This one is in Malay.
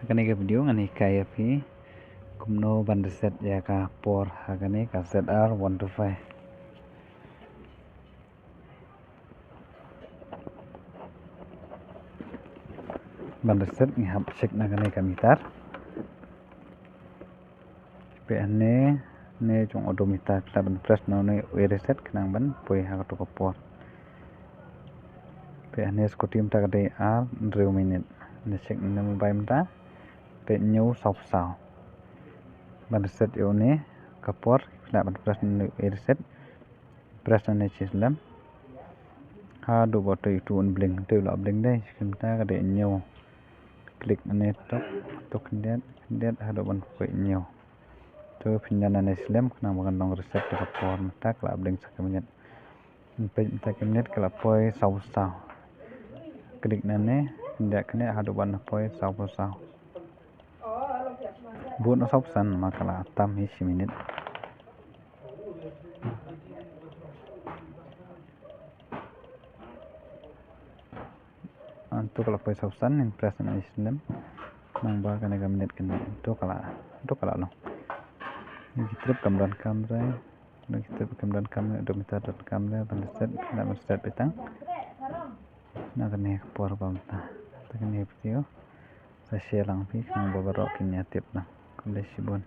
Hakani ke video ngani kaya pi kumno bandeset ya ka por hakani ka ZR 125 bandeset ni hap cek nagani ka mitar pe ane ne jong odometer klaban press no ne reset kenang ban poi ha to ko por pe ane skotim ta kade a 2 minit ne cek ne mobile ta pe nyu sop sao bandeset yo ne kapor klaban press no reset press ne chislam ha do boto itu un bling tu la bling dai kimta kade nyu klik ne tok det ha do ban poi nyu to pinjana ne slam kana magan dong reset ka por ta kla bling sakamenet pe ta kemet kala poi sau sau klik nane ndak kene ha do ban poi sau sau bun sau san makala tam hi minit antu kala poi sau san in press na islam nang ba kana gaminit kene to kala lo Trip gambaran kamera trip gambaran kamera odometer kamera bandeset petang na kene por bamta kene video saya share lang pi kang babarok kinya tip lang kole sibon